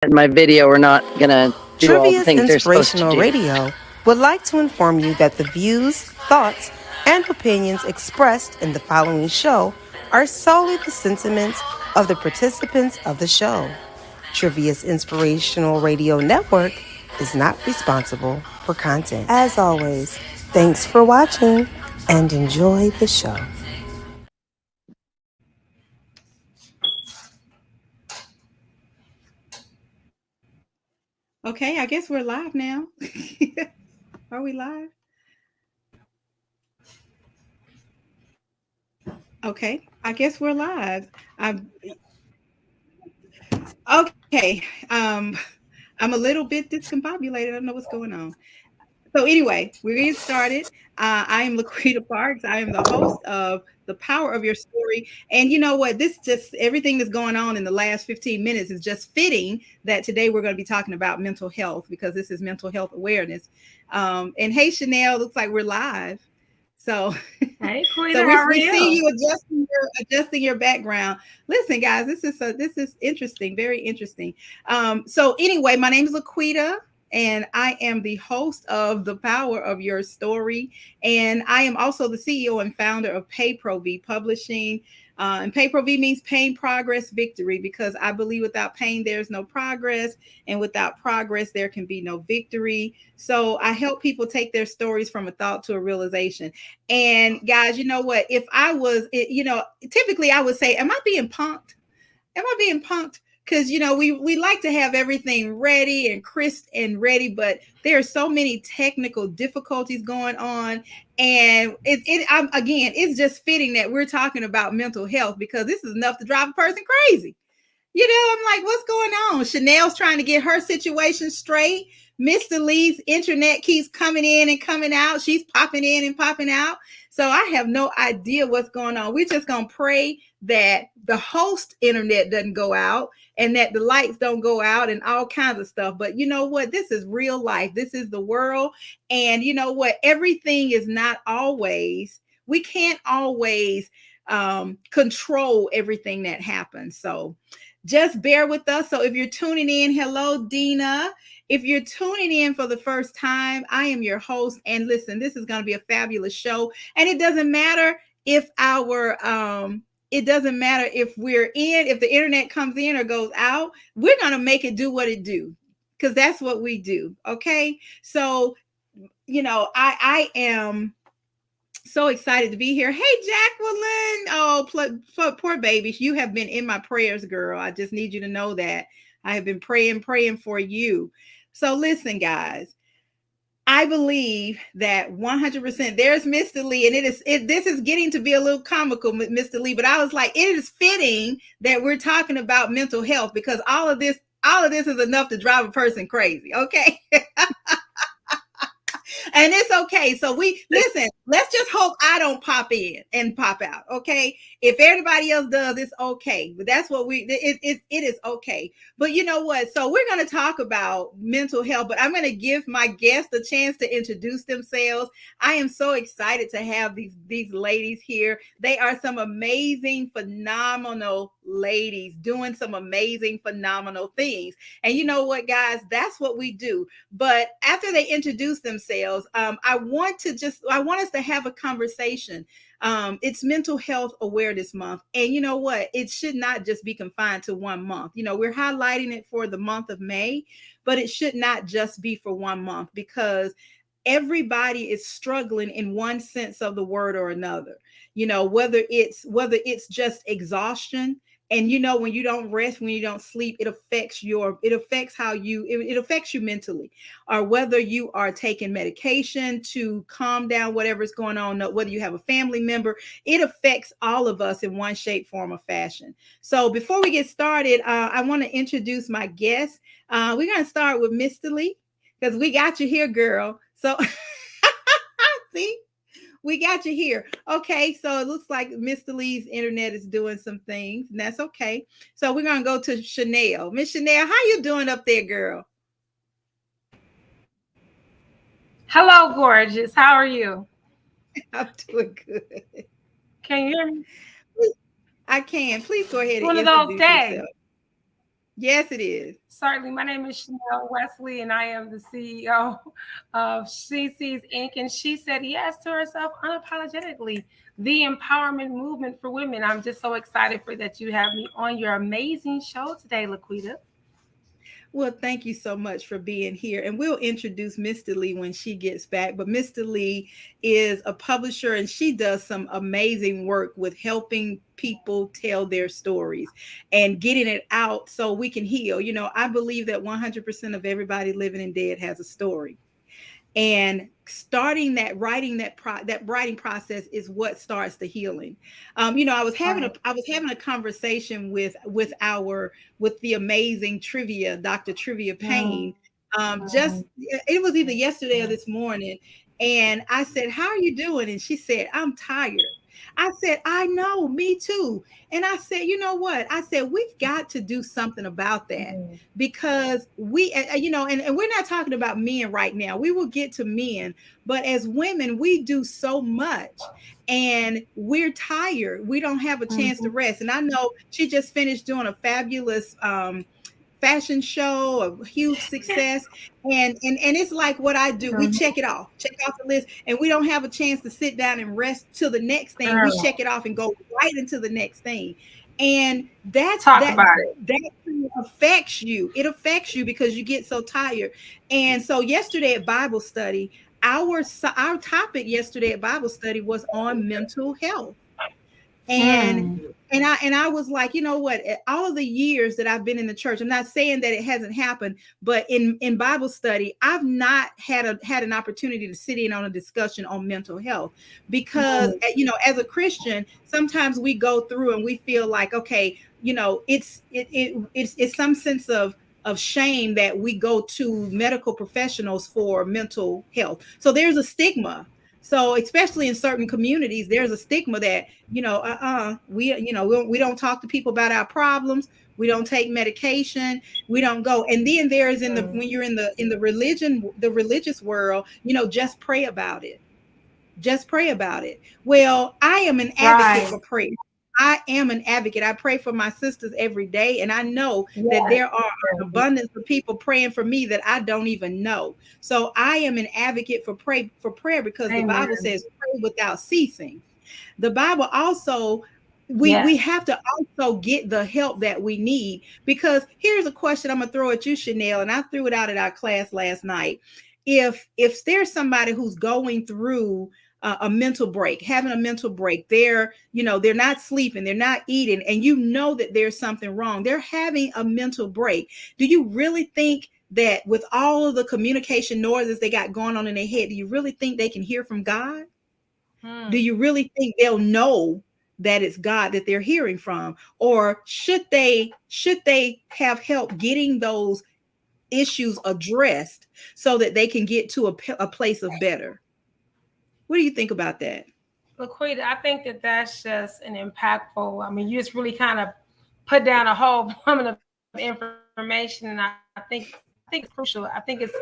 my video are not going to do all the Trivia's things they're supposed to Inspirational do. Radio would like to inform you that the views, thoughts, and opinions expressed in the following show are solely the sentiments of the participants of the show. Trivia's Inspirational Radio Network is not responsible for content. As always, thanks for watching and enjoy the show. Okay, I guess we're live now. Are we live? Okay, I guess we're live. I'm okay. I'm a little bit discombobulated. I don't know what's going on. So anyway, we're getting started. I am LaQuita Parks. I am the host of The Power of Your Story. And you know what? This just everything that's going on in the last 15 minutes is just fitting that today we're going to be talking about mental health because this is mental health awareness. And hey, Chanel, looks like we're live. So, Hey, Quita, so how are we see you? you adjusting your background. Listen, guys, this is interesting, very interesting. So anyway, my name is LaQuita and I am the host of The Power of Your Story. And I am also the CEO and founder of T.R.I.V.I.A Publishing. And T.R.I.V.I.A means pain, progress, victory, because I believe without pain, there's no progress. And without progress, there can be no victory. So I help people take their stories from a thought to a realization. And guys, you know what? If I was, typically I would say, am I being punked? Am I being punked? Because we like to have everything ready and crisp and ready, but there are so many technical difficulties going on, and again, it's just fitting that we're talking about mental health because this is enough to drive a person crazy. I'm like, what's going on? Chanel's trying to get her situation straight. Mr. Lee's internet keeps coming in and coming out. She's popping in and popping out. So I have no idea what's going on. We're just going to pray that the host internet doesn't go out and that the lights don't go out and all kinds of stuff. But you know what? This is real life. This is the world. And you know what? Everything is not always, we can't always control everything that happens. So just bear with us. So if you're tuning in, hello, Dina. If you're tuning in for the first time, I am your host. And listen, this is going to be a fabulous show. And it doesn't matter if it doesn't matter if if the internet comes in or goes out, we're going to make it do what it do. Because that's what we do. Okay. So, I am so excited to be here. Hey, Jacqueline. Oh, poor baby. You have been in my prayers, girl. I just need you to know that. I have been praying for you. So listen, guys. I believe that 100%. There's Mr. Lee, and this is getting to be a little comical, Mr. Lee. But I was like, it is fitting that we're talking about mental health because all of this is enough to drive a person crazy. Okay. And it's okay. So let's just hope I don't pop in and pop out. Okay. If everybody else does, it's okay. But that's what it is okay. But you know what? So we're going to talk about mental health, but I'm going to give my guests a chance to introduce themselves. I am so excited to have these ladies here. They are some amazing, phenomenal ladies doing some amazing, phenomenal things. And you know what, guys? That's what we do. But after they introduce themselves, I want us to have a conversation. It's Mental Health Awareness Month. And you know what? It should not just be confined to 1 month. We're highlighting it for the month of May, but it should not just be for 1 month because everybody is struggling in one sense of the word or another. Whether it's just exhaustion. And when you don't rest, when you don't sleep, it affects it affects you mentally, or whether you are taking medication to calm down whatever's going on, whether you have a family member, it affects all of us in one shape, form, or fashion. So before we get started, I want to introduce my guest. We're going to start with Mr. Lee because we got you here, girl. So see? We got you here. Okay, so it looks like Mr. Lee's internet is doing some things, and that's okay. So we're gonna go to Chanel. Miss Chanel, how you doing up there, girl? Hello, gorgeous. How are you? I'm doing good. Can you hear me? I can. Please go ahead and One of those introduce days. yourself. Yes, it is. Certainly. My name is Chanel Wesley, and I am the CEO of She Sees Inc. And she said yes to herself unapologetically. The empowerment movement for women. I'm just so excited for that you have me on your amazing show today, LaQuita. Well, thank you so much for being here. And we'll introduce Mr. Lee when she gets back. But Mr. Lee is a publisher and she does some amazing work with helping people tell their stories and getting it out so we can heal. I believe that 100% of everybody living and dead has a story, and starting that writing process is what starts the healing. I was having a conversation with the amazing trivia Dr. Trivia Payne. Just it was either yesterday or this morning, and I said, how are you doing? And she said, I'm tired. I said, I know, me too. And I said, you know what? I said, we've got to do something about that, because and we're not talking about men right now. We will get to men, but as women, we do so much and we're tired. We don't have a chance to rest. And I know she just finished doing a fabulous fashion show, a huge success. And it's like what I do. We check off the list, and we don't have a chance to sit down and rest till the next thing. We check it off and go right into the next thing. And Talk about it. that affects you. It affects you because you get so tired. And so yesterday at Bible study, our topic yesterday at Bible study was on mental health. And I was like, you know what? All of the years that I've been in the church, I'm not saying that it hasn't happened, but in Bible study, I've not had an opportunity to sit in on a discussion on mental health, because as a Christian, sometimes we go through and we feel like, okay, it's some sense of shame that we go to medical professionals for mental health. So there's a stigma. So especially in certain communities, there's a stigma that, we don't talk to people about our problems. We don't take medication. We don't go. And then there's when you're in the religious world, just pray about it. Just pray about it. Well, I am an advocate for prayer. I am an advocate. I pray for my sisters every day. And I know that there are an abundance of people praying for me that I don't even know. So I am an advocate for prayer, because the Bible says pray without ceasing. The Bible also, we have to also get the help that we need, because here's a question I'm gonna throw at you, Chanel, and I threw it out at our class last night. If there's somebody who's going through a mental break, having a mental break, they're not sleeping, they're not eating, and that there's something wrong, they're having a mental break. Do you really think that with all of the communication noises they got going on in their head, do you really think they can hear from God? Do you really think they'll know that it's God that they're hearing from? Or should they have help getting those issues addressed so that they can get to a place of better? What do you think about that? LaQuita, I think that that's just an impactful. I mean, you just really kind of put down a whole plummet of information, and I think it's crucial. I think it's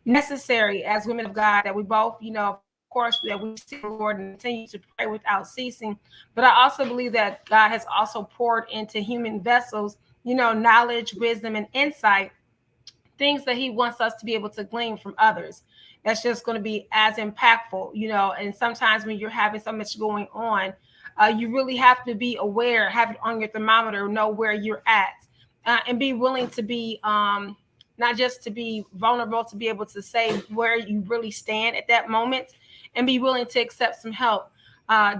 necessary as women of God that we both, of course, that we seek the Lord and continue to pray without ceasing. But I also believe that God has also poured into human vessels, knowledge, wisdom, and insight, things that He wants us to be able to glean from others. That's just going to be as impactful, and sometimes when you're having so much going on, you really have to be aware, have it on your thermometer, know where you're at, and be willing to be not just to be vulnerable, to be able to say where you really stand at that moment, and be willing to accept some help.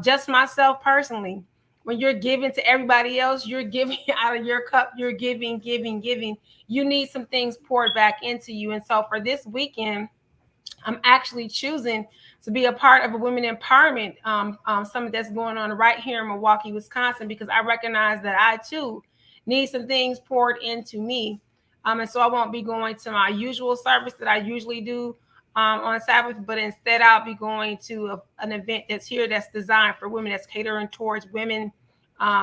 Just myself personally, when you're giving to everybody else, you're giving out of your cup, you're giving. You need some things poured back into you. And so for this weekend, I'm actually choosing to be a part of a women empowerment summit that's going on right here in Milwaukee, Wisconsin, because I recognize that I too need some things poured into me. And so I won't be going to my usual service that I usually do on Sabbath, but instead I'll be going to an event that's here that's designed for women, that's catering towards women,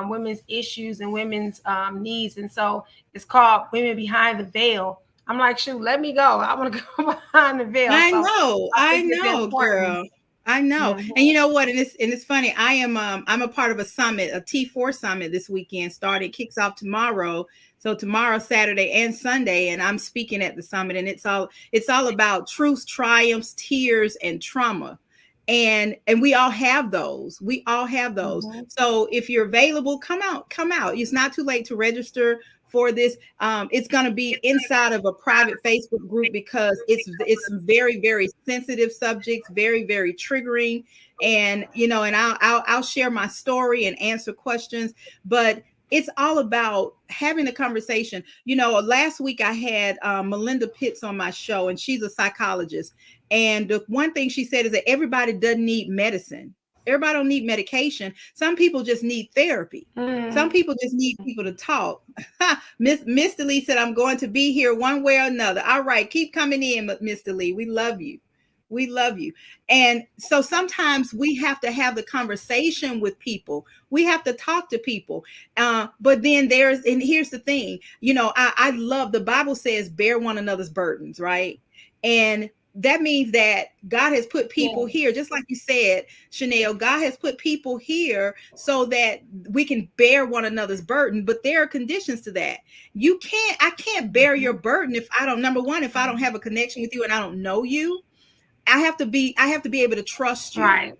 women's issues and women's needs. And so it's called Women Behind the Veil. I'm like, shoot, let me go. I want to go behind the veil. I know, girl. I know. Mhm. And you know what? And it's funny. I'm a part of a summit, a T4 summit this weekend. Kicks off tomorrow. So tomorrow, Saturday and Sunday, and I'm speaking at the summit, and it's all about truth, triumphs, tears, and trauma. And we all have those. We all have those. Mhm. So if you're available, come out, come out. It's not too late to register for this. It's going to be inside of a private Facebook group because it's some very, very sensitive subjects, very, very triggering. And and I'll share my story and answer questions, but it's all about having a conversation. Last week I had Melinda Pitts on my show, and she's a psychologist. And the one thing she said is that everybody doesn't need medicine. Everybody don't need medication. Some people just need therapy. Some people just need people to talk. Mr. Lee said, I'm going to be here one way or another. All right, keep coming in, Mr. Lee. We love you. We love you. And so sometimes we have to have the conversation with people. We have to talk to people. But then and here's the thing, I love, the Bible says, bear one another's burdens, right? And that means that God has put people here, just like you said, Chanel, God has put people here so that we can bear one another's burden. But there are conditions to that. I can't bear your burden if I don't, number one, if I don't have a connection with you and I don't know you. I have to be able to trust you. Right.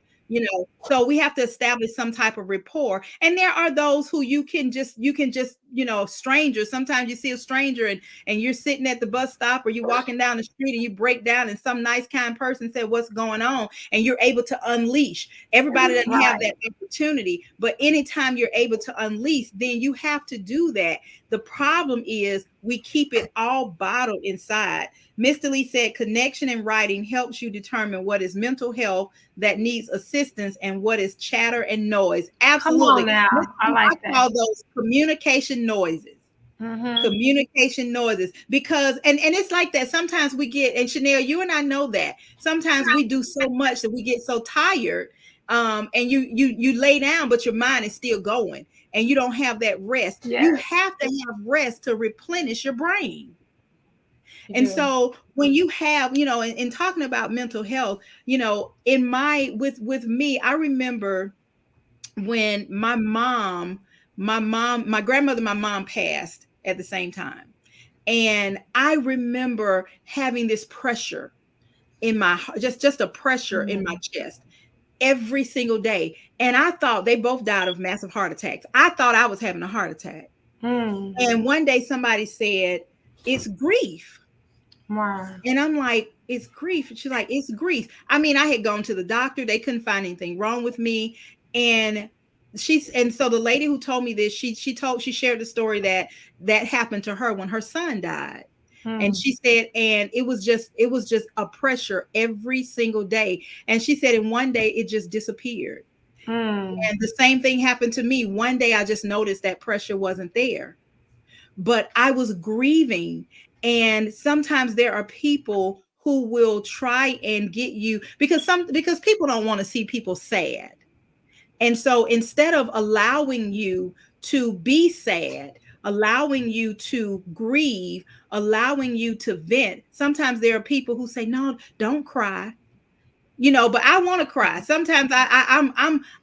So we have to establish some type of rapport. And there are those who you can just, strangers. Sometimes you see a stranger and you're sitting at the bus stop, or you're walking down the street and you break down and some nice, kind person said, what's going on? And you're able to unleash. Everybody doesn't have that opportunity, but anytime you're able to unleash, then you have to do that. The problem is we keep it all bottled inside. Mr. Lee said connection in writing helps you determine what is mental health that needs assistance and what is chatter and noise. Absolutely. Come on now. I like that. call those communication noises. Communication noises, because and it's like that. Sometimes we get, and Chanel, you and I know that sometimes we do so much that we get so tired, and you lay down, but your mind is still going, and you don't have that rest. Yes. You have to have rest to replenish your brain. And so when you have, in talking about mental health, with me, I remember when my grandmother, my mom passed at the same time. And I remember having this pressure in my, just a pressure in my chest every single day. And I thought they both died of massive heart attacks. I thought I was having a heart attack. And one day somebody said, it's grief. Wow. And I'm like, it's grief. She's like, it's grief. I mean, I had gone to the doctor. They couldn't find anything wrong with me. And so the lady who told me this, she shared the story that happened to her when her son died. And she said, and it was just a pressure every single day. And she said, and one day it just disappeared. And the same thing happened to me. One day I just noticed that pressure wasn't there, but I was grieving. And sometimes there are people who will try and get you because people don't want to see people sad. And so instead of allowing you to be sad, allowing you to grieve, allowing you to vent, sometimes there are people who say, no, don't cry. But I want to cry. Sometimes I'm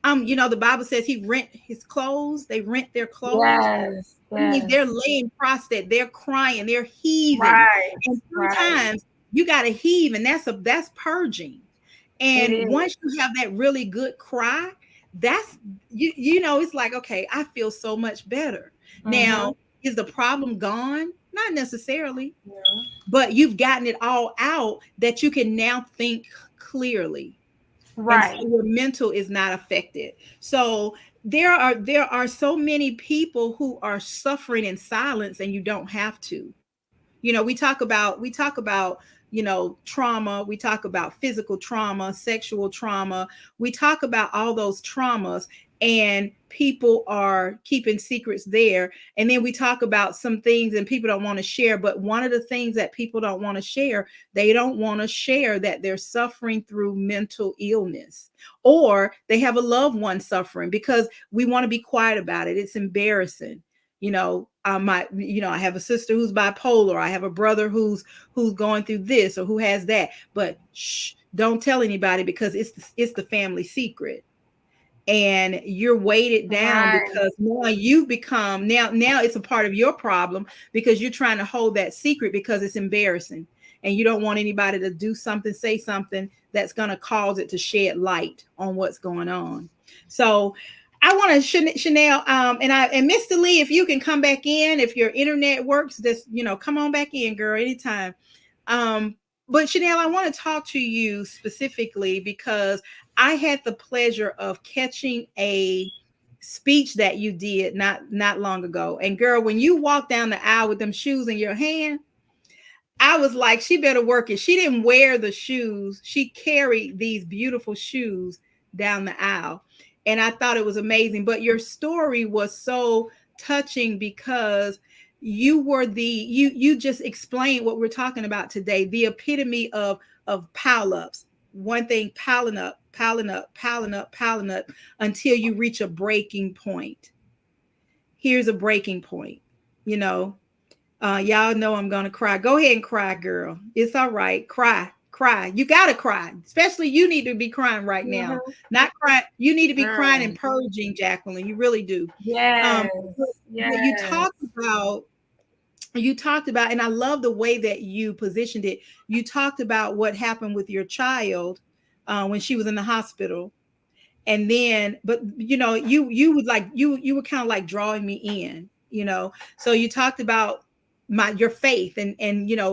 the Bible says he rent his clothes. They rent their clothes. Yes. I mean, they're laying prostrate, they're crying, they're heaving. Right. And sometimes you got to heave, and that's purging. And once you have that really good cry, that's it's like, okay, I feel so much better. Now, is the problem gone? Not necessarily. But you've gotten it all out that you can now think clearly. Right. So your mental is not affected. So there are so many people who are suffering in silence, and you don't have to. We talk about trauma. We talk about physical trauma, sexual trauma. We talk about all those traumas, and people are keeping secrets there. And then we talk about some things and people don't want to share. But one of the things that people don't want to share, they don't want to share that they're suffering through mental illness, or they have a loved one suffering, because we want to be quiet about it. It's embarrassing. I have a sister who's bipolar. I have a brother who's going through this or who has that. But shh, don't tell anybody because it's the family secret. And you're weighted down Right. because now you've become now it's a part of your problem because you're trying to hold that secret because it's embarrassing and you don't want anybody to do something, say something that's going to cause it to shed light on what's going on. So I want to Chanel, and Mr. Lee, if you can come back in, if your internet works, just come on back in, girl, anytime. um but Chanel, I want to talk to you specifically because I had the pleasure of catching a speech that you did not long ago. And girl, when you walked down the aisle with them shoes in your hand, I was like, she better work it. She didn't wear the shoes. She carried these beautiful shoes down the aisle. And I thought it was amazing. But your story was so touching because you just explained what we're talking about today, the epitome of pile ups. One thing piling up, piling up, piling up, piling up until you reach a breaking point. Here's a breaking point, you know. Y'all know I'm gonna cry. Go ahead and cry, girl. It's all right. Cry, cry. You gotta cry. Especially you need to be crying right now. Mm-hmm. Not cry. You need to be crying and Girl. purging, Jacqueline. You really do. Yes. But you Yes. talked about, and I love the way that you positioned it. You talked about what happened with your child when she was in the hospital, and then but you would like you were kind of like drawing me in, so you talked about your faith, and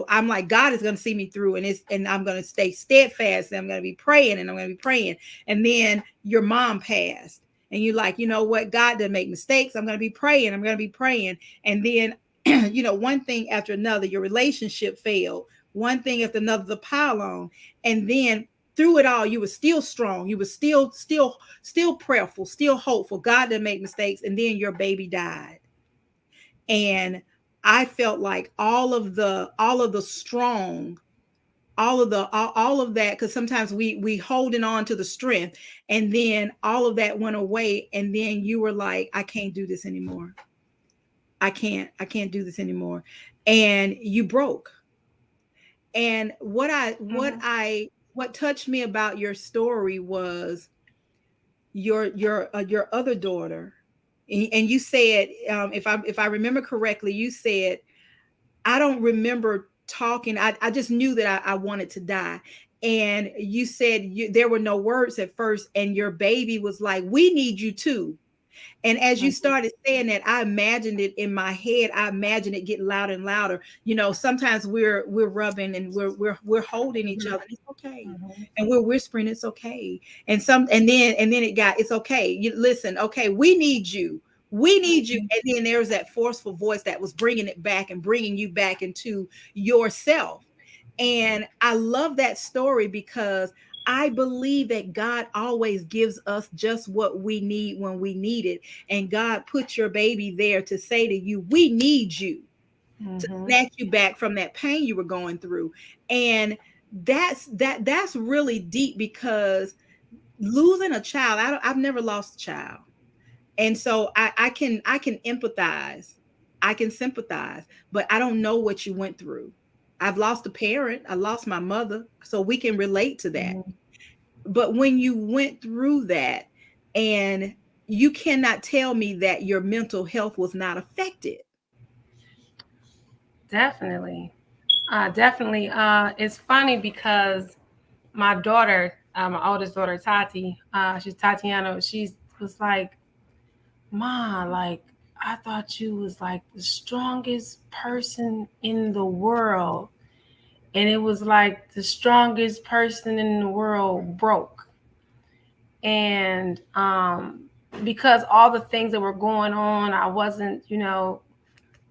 I'm like, God is going to see me through, and I'm going to stay steadfast, and I'm going to be praying, and I'm going to be praying. And then your mom passed, and you like, you know what, God doesn't make mistakes. I'm going to be praying, I'm going to be praying. And then one thing after another, your relationship failed, one thing after another, the pile on. And then through it all, you were still strong. You were still prayerful, still hopeful. God didn't make mistakes. And then your baby died. And I felt like all of the strong, all of that, because sometimes we holding on to the strength, and then all of that went away. And then you were like, I can't do this anymore. I can't do this anymore. And you broke. And Mm-hmm. what touched me about your story was your other daughter. And you said, if I remember correctly, you said, I don't remember talking. I just knew that I wanted to die. And you said there were no words at first, and your baby was like, we need you too. And as you started saying that, I imagined it in my head. I imagined it getting louder and louder. Sometimes we're rubbing and we're holding each other. It's okay, Mm-hmm. and we're whispering, it's okay. And then it got, it's okay. You listen, okay, we need you. We need you. And then there's that forceful voice that was bringing it back and bringing you back into yourself. And I love that story because I believe that God always gives us just what we need when we need it. And God put your baby there to say to you, we need you, to Mm-hmm. snatch you back from that pain you were going through. And that's really deep because losing a child, I've never lost a child. And so I can empathize. I can sympathize, but I don't know what you went through. I've lost a parent. I lost my mother. So we can relate to that. Mm-hmm. But when you went through that, and you cannot tell me that your mental health was not affected. Definitely. Definitely. It's funny because my daughter, my oldest daughter, Tati, she's Tatiana, she was like, Ma, like, I thought you was like the strongest person in the world. And it was like the strongest person in the world broke. And because all the things that were going on, I wasn't,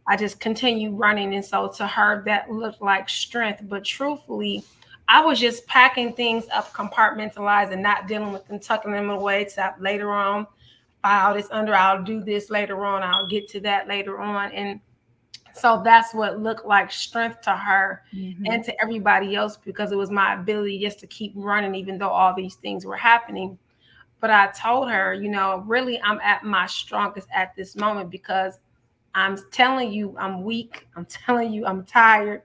I just continued running. And so to her, that looked like strength. But truthfully, I was just packing things up, compartmentalized, and not dealing with them, tucking them away to later on. File this under, I'll do this later on, I'll get to that later on. And so that's what looked like strength to her Mm-hmm. and to everybody else, because it was my ability just to keep running, even though all these things were happening. But I told her, really, I'm at my strongest at this moment because I'm telling you I'm weak. I'm telling you I'm tired.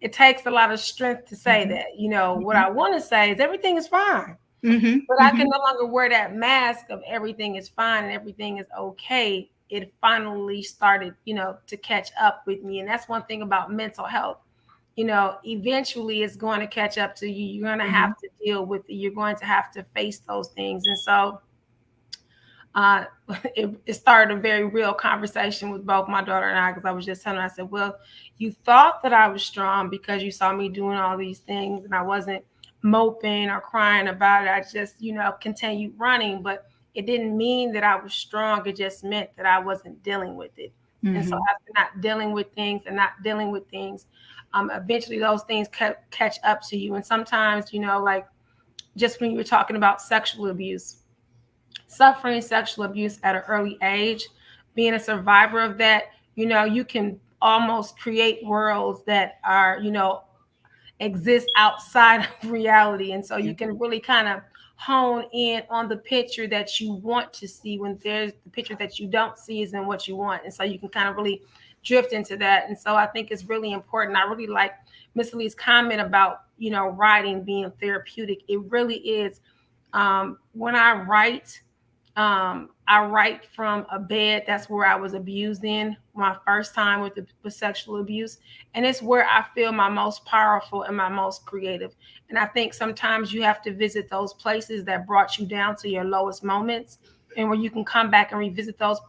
It takes a lot of strength to say Mhm. that. You know, what Mhm. I want to say is everything is fine. Mhm. But I can Mhm. no longer wear that mask of everything is fine and everything is okay. It finally started, to catch up with me. And that's one thing about mental health. Eventually it's going to catch up to you. You're going to have Mhm. to deal with it. You're going to have to face those things. And so uh, it started a very real conversation with both my daughter and I, because I was just telling her, I said, well, you thought that I was strong because you saw me doing all these things and I wasn't moping or crying about it. I just, continued running, but it didn't mean that I was strong. It just meant that I wasn't dealing with it. And so Mhm. after not dealing with things and not dealing with things, eventually those things catch up to you. And sometimes, like just when you were talking about sexual abuse, suffering sexual abuse at an early age, being a survivor of that, you can almost create worlds that are, exist outside of reality. And so Yeah. you can really kind of hone in on the picture that you want to see when there's the picture that you don't see isn't what you want. And so you can kind of really drift into that. And so I think it's really important. I really like Miss Lee's comment about, writing being therapeutic. It really is. When I write from a bed. That's where I was abused in my first time with sexual abuse. And it's where I feel my most powerful and my most creative. And I think sometimes you have to visit those places that brought you down to your lowest moments, and where you can come back and revisit those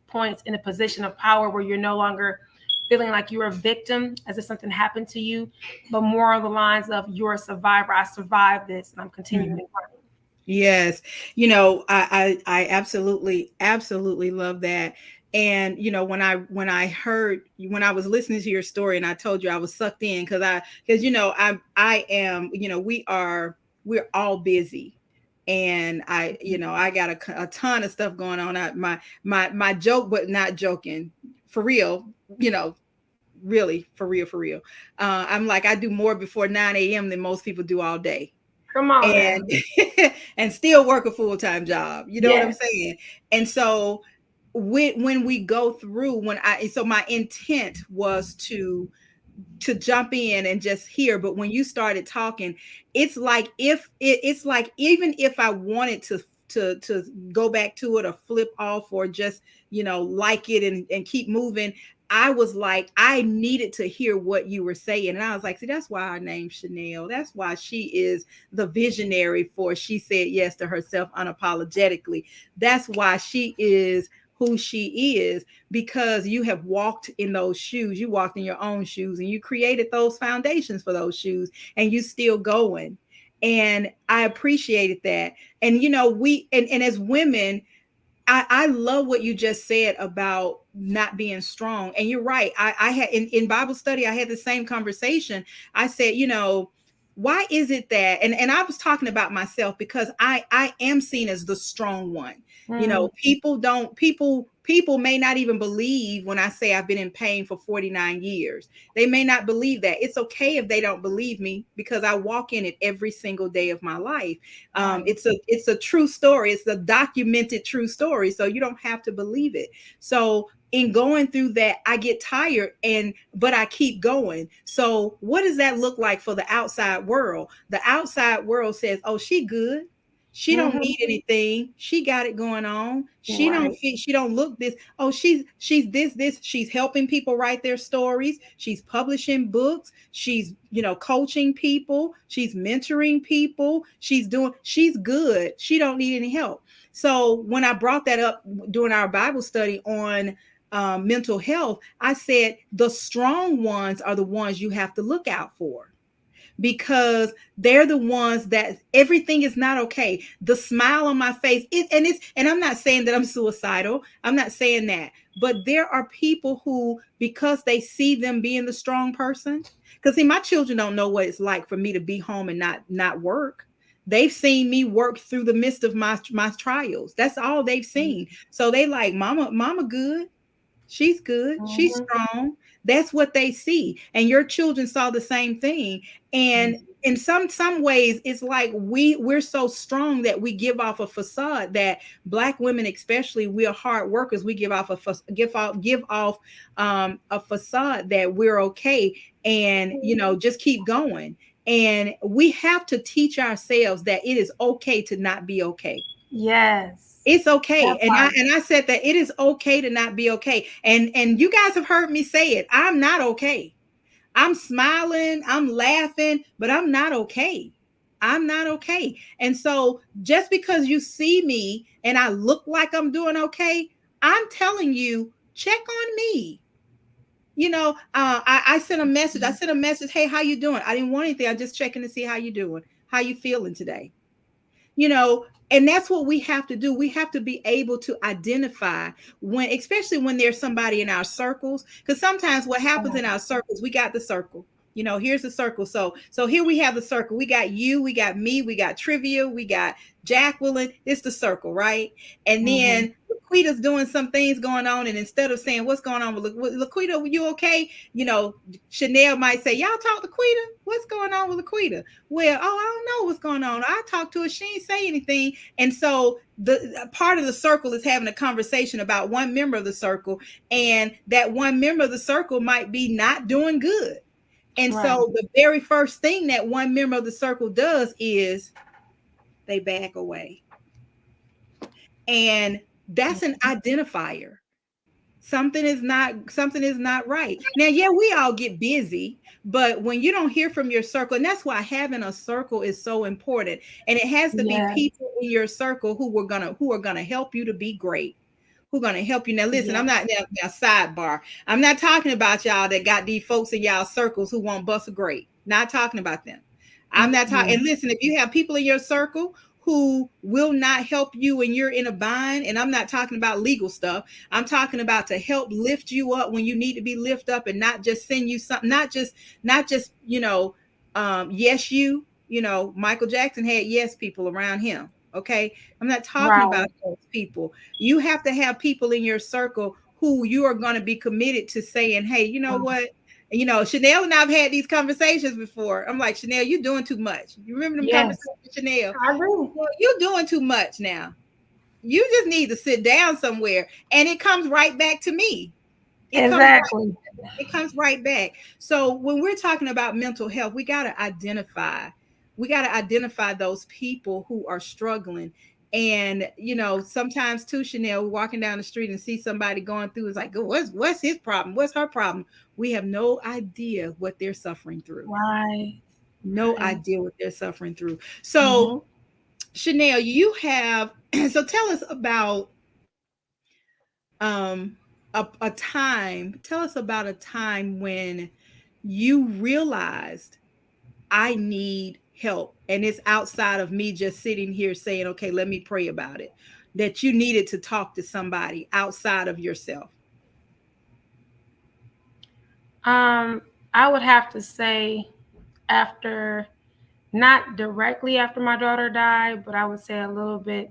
points in a position of power where you're no longer feeling like you're a victim as if something happened to you, but more on the lines of you're a survivor. I survived this and I'm continuing Mhm. running. Yes. I absolutely, absolutely love that. And when I was listening to your story and I told you I was sucked in because I am, we're all busy. And I got a ton of stuff going on. My joke, but not joking, for real, you know, really, for real, for real. I'm like, I do more before 9 a.m. than most people do all day, Come on now. and and still work a full-time job. You know what I'm Yes. saying? And so when we go through, my intent was to jump in and just hear. But when you started talking, it's like even if I wanted to go back to it or flip off or just like it and keep moving, I was like, I needed to hear what you were saying. And I was like, see, that's why our name's Chanel. That's why she is the visionary for She Said Yes to Herself Unapologetically. That's why she is who she is, because you have walked in those shoes. You walked in your own shoes and you created those foundations for those shoes, and you still going. And I appreciated that. And and as women, I love what you just said about not being strong. And you're right. I had in Bible study, I had the same conversation. I said, why is it that, and I was talking about myself, because I am seen as the strong one. Mm, People may not even believe when I say I've been in pain for 49 years. They may not believe that. It's okay if they don't believe me, because I walk in it every single day of my life. right. It's a true story. It's a documented true story. So you don't have to believe it. So in going through that, I get tired, but I keep going. So what does that look like for the outside world? The outside world says, "Oh, she good. She don't Hmm. need anything. She got it going on. She don't Right. fit. She don't look this. Oh, she's this. She's helping people write their stories. She's publishing books. She's coaching people. She's mentoring people. She's good. She don't need any help." So when I brought that up during our Bible study on mental health, I said the strong ones are the ones you have to look out for, because they're the ones that everything is not okay. The smile on my face, and I'm not saying that I'm suicidal. I'm not saying that. But there are people who, because they see them being the strong person, because see, my children don't know what it's like for me to be home and not work. They've seen me work through the midst of my trials. That's all they've seen. So they like, mama good. She's good. She's Hmm. strong. That's what they see. And your children saw the same thing. And in some ways it's like we're so strong that we give off a facade that Black women especially, we're hard workers. We give off a facade that we're okay, and just keep going. And we have to teach ourselves that it is okay to not be okay. Yes. It's okay. That And I part. and I said that it is okay to not be okay. And you guys have heard me say it. I'm not okay. I'm smiling, I'm laughing, but I'm not okay. I'm not okay. And so just because you see me and I look like I'm doing okay, I'm telling you, check on me. I sent a message. I sent a message. Hey, how you doing? I didn't want anything. I just checking to see how you doing. How you feeling today? And that's what we have to do. We have to be able to identify when, especially when there's somebody in our circles, because sometimes what happens in our circles, we got the circle. Here's the circle. So here we have the circle. We got you, we got me, we got Trivia, we got Jacqueline. It's the circle, right? And then LaQuita's doing some things going on, and instead of saying what's going on with LaQuita, you okay? Chanel might say, y'all talk to LaQuita. What's going on with LaQuita? Well, oh, I don't know what's going on. I talked to her. She ain't say anything. And so the part of the circle is having a conversation about one member of the circle, and that one member of the circle might be not doing good. And so the very first thing that one member of the circle does is they back away. And that's an identifier. Something is not right. Now, yeah, we all get busy, but when you don't hear from your circle, and that's why having a circle is so important. And it has to be people in your circle who are gonna help you to be great, who are gonna help you. Now, listen, I'm not now sidebar. I'm not talking about y'all that got these folks in y'all circles who won't bust a great. Not talking about them. I'm not talking. And listen, if you have people in your circle who will not help you when you're in a bind, and I'm not talking about legal stuff. I'm talking about to help lift you up when you need to be lifted up, and not just send you something, not just yes, Michael Jackson had yes people around him. Okay. I'm not talking about those people. You have to have people in your circle who you are going to be committed to saying, hey, you know what? Chanel and I've had these conversations before. I'm like, Chanel, you're doing too much. You remember them conversations with Chanel? I agree. Well, you're doing too much now. You just need to sit down somewhere. And it comes right back to me. It comes right back. So when we're talking about mental health, we got to identify those people who are struggling. And sometimes too, Chanel, we're walking down the street and see somebody going through. It's like, what's his problem? What's her problem? We have no idea what they're suffering through. Right. No idea what they're suffering through. So, Chanel, you have so tell us about a time. Tell us about a time when you realized I need help, and it's outside of me just sitting here saying, okay, let me pray about it. That you needed to talk to somebody outside of yourself. I would have to say after, not directly after my daughter died, but I would say a little bit,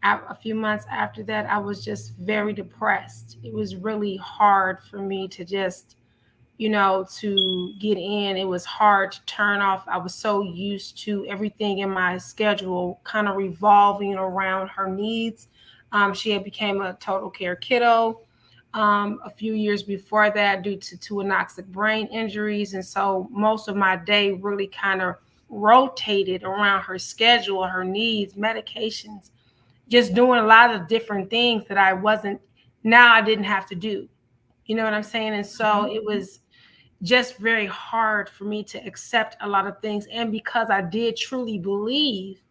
a few months after that, I was just very depressed. It was really hard for me to just, to get in. It was hard to turn off. I was so used to everything in my schedule kind of revolving around her needs. She had became a total care kiddo a few years before that due to two anoxic brain injuries. And so most of my day really kind of rotated around her schedule, her needs, medications, just doing a lot of different things that I didn't have to do. You know what I'm saying? And so it was just very hard for me to accept a lot of things. And because I did truly believe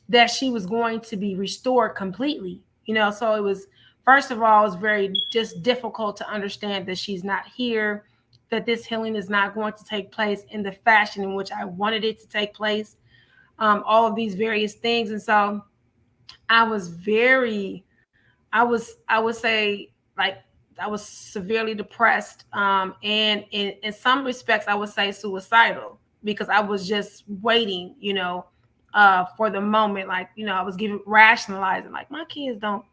that she was going to be restored completely, so it was, first of all, it was very just difficult to understand that she's not here, that this healing is not going to take place in the fashion in which I wanted it to take place, all of these various things. And so I was I would say, like, I was severely depressed. And in some respects, I would say suicidal, because I was just waiting, for the moment. Like, I was rationalizing, like, my kids don't,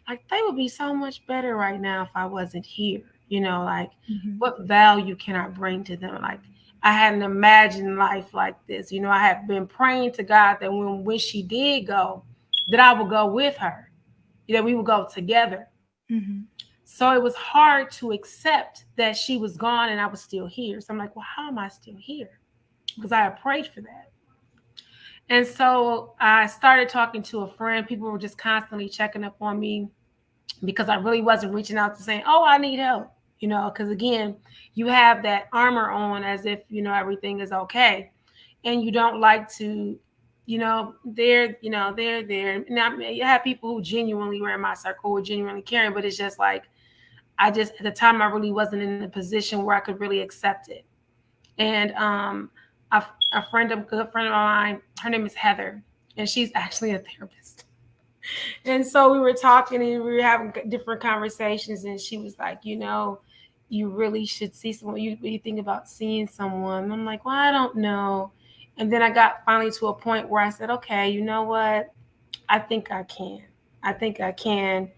like, they would be so much better right now if I wasn't here. Like, what value can I bring to them? Like, I hadn't imagined life like this. You know, I had been praying to God that when she did go, that I would go with her, that we would go together. Mm-hmm. So it was hard to accept that she was gone and I was still here. So I'm like, well, how am I still here? Because I had prayed for that. And so I started talking to a friend. People were just constantly checking up on me because I really wasn't reaching out to saying, oh, I need help. You know, because again, you have that armor on as if, you know, everything is okay. And you don't like to, they're there. Now, you have people who genuinely were in my circle, who were genuinely caring, but it's just like, at the time, I really wasn't in a position where I could really accept it. And a good friend of mine, her name is Heather, and she's actually a therapist. And so we were talking and we were having different conversations, and she was like, you really should see someone. You think about seeing someone? And I'm like, well, I don't know. And then I got finally to a point where I said, okay, you know what? I think I can. I think I can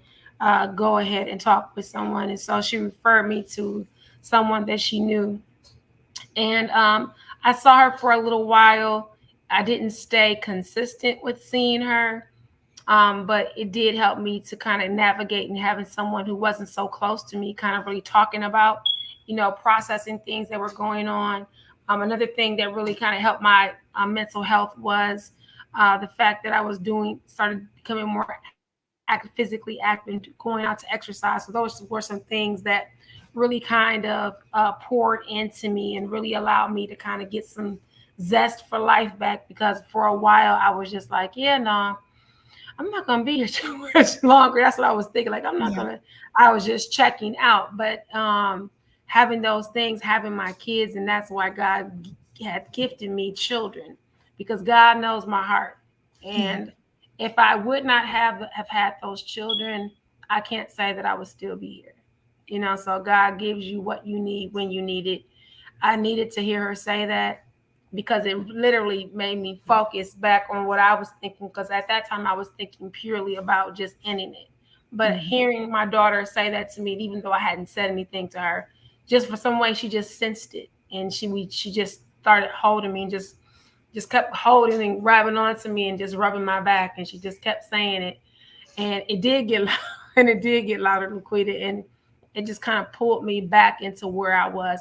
go ahead and talk with someone. And so she referred me to someone that she knew. And I saw her for a little while. I didn't stay consistent with seeing her, but it did help me to kind of navigate, and having someone who wasn't so close to me kind of really talking about, processing things that were going on. Another thing that really kind of helped my mental health was the fact that started becoming more physically active, going out to exercise. So those were some things that really kind of poured into me and really allowed me to kind of get some zest for life back, because for a while I was just like, yeah, no, I'm not going to be here too much longer. That's what I was thinking. Like, I was just checking out. But having those things, having my kids, and that's why God had gifted me children, because God knows my heart. And if I would not have had those children, I can't say that I would still be here. So God gives you what you need when you need it. I needed to hear her say that, because it literally made me focus back on what I was thinking, because at that time I was thinking purely about just ending it. But hearing my daughter say that to me, even though I hadn't said anything to her, just for some way she just sensed it, and she just started holding me and just kept holding and grabbing onto me and just rubbing my back, and she just kept saying it, and it did get loud, and it did get louder, LaQuita, and it just kind of pulled me back into where I was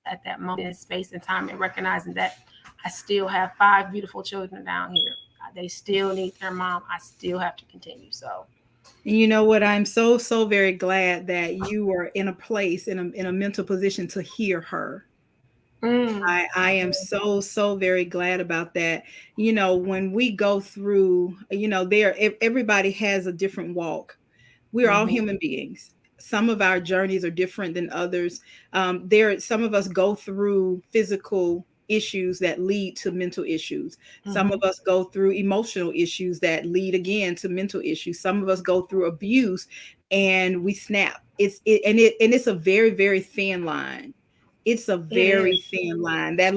at that moment in space and time, and recognizing that I still have 5 beautiful children down here. They still need their mom. I still have to continue. So, and you know what? I'm so very glad that you were in a place, in a mental position to hear her. I am so very glad about that. When we go through, everybody has a different walk. We're all human beings. Some of our journeys are different than others. Some of us go through physical issues that lead to mental issues. Some of us go through emotional issues that lead again to mental issues. Some of us go through abuse and we snap. It's a very, very thin line. It's a very thin line. That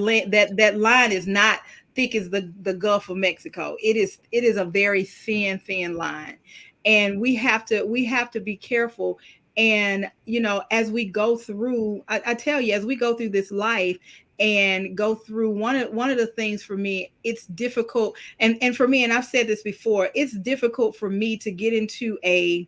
line is not thick as the Gulf of Mexico. It is a very thin line. And we have to be careful. And as we go through, I tell you, as we go through this life and go through one of the things, for me, it's difficult. And for me, and I've said this before, it's difficult for me to get into a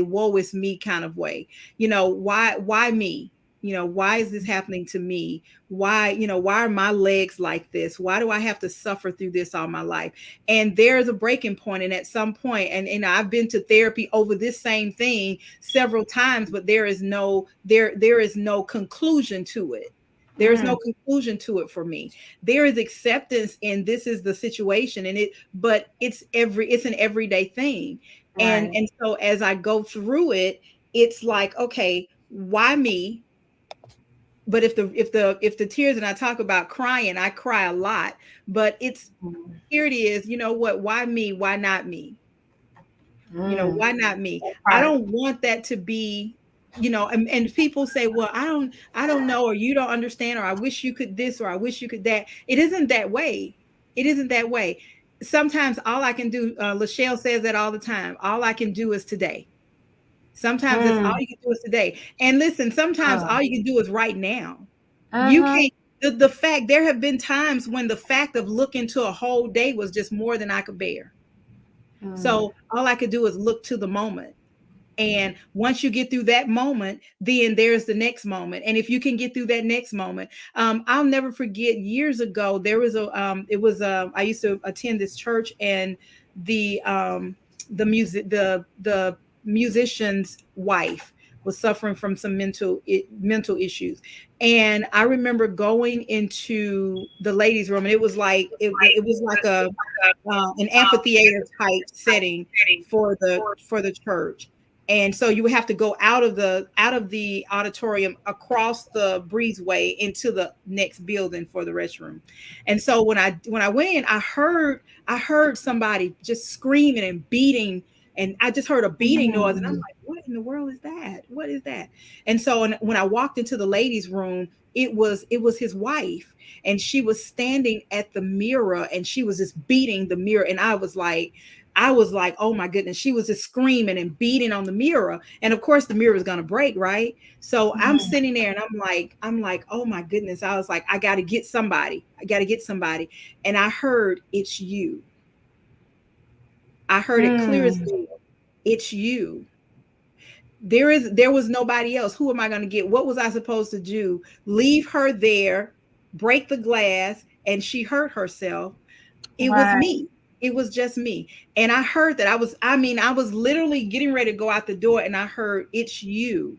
woe is me kind of way. Why me? Why is this happening to me? Why are my legs like this? Why do I have to suffer through this all my life? And there's a breaking point. And at some point, and I've been to therapy over this same thing several times, but there is no conclusion to it. There's no conclusion to it for me. There is acceptance, and this is the situation, but it's an everyday thing. Right. And so as I go through it, it's like, okay, why me? But if the tears, and I talk about crying, I cry a lot, but here it is, what, why me? Why not me? Why not me? I don't want that to be, and people say, well, I don't know, or you don't understand, or I wish you could this, or I wish you could that. It isn't that way. It isn't that way. Sometimes all I can do, Lachelle says that all the time, all I can do is today. Sometimes that's all you can do is today. And listen, sometimes all you can do is right now. You can't the fact, there have been times when the fact of looking to a whole day was just more than I could bear. So all I could do is look to the moment. And once you get through that moment, then there's the next moment. And if you can get through that next moment, I'll never forget years ago, there was I used to attend this church, and the music, the musician's wife was suffering from some mental issues. And I remember going into the ladies' room, and it was like, it was like a, an amphitheater type setting for the church. And so you would have to go out of the auditorium across the breezeway into the next building for the restroom. And so when I went in, I heard somebody just screaming and beating, and I just heard a beating noise, and I'm like, what in the world is that? What is that? And so when I walked into the ladies' room, it was his wife, and she was standing at the mirror, and she was just beating the mirror. And I was like, oh my goodness, she was just screaming and beating on the mirror. And of course the mirror was going to break, right? So I'm sitting there, and I'm like, oh my goodness. I was like, I got to get somebody. I got to get somebody. And I heard, it's you. I heard it clear as day. It's you. There was nobody else. Who am I going to get? What was I supposed to do? Leave her there, break the glass, and she hurt herself. It was me. It was just me. And I heard that. I was literally getting ready to go out the door, and I heard, it's you.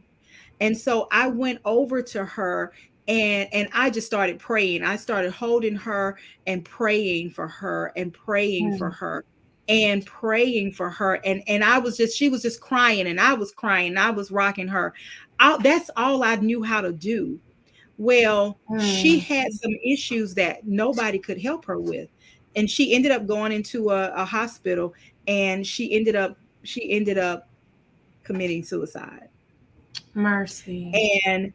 And so I went over to her, and I just started praying. I started holding her and praying for her and praying for her and praying for her. And she was just crying, and I was crying, and I was rocking her. That's all I knew how to do. Well, she had some issues that nobody could help her with. And she ended up going into a hospital, and she ended up committing suicide. Mercy. And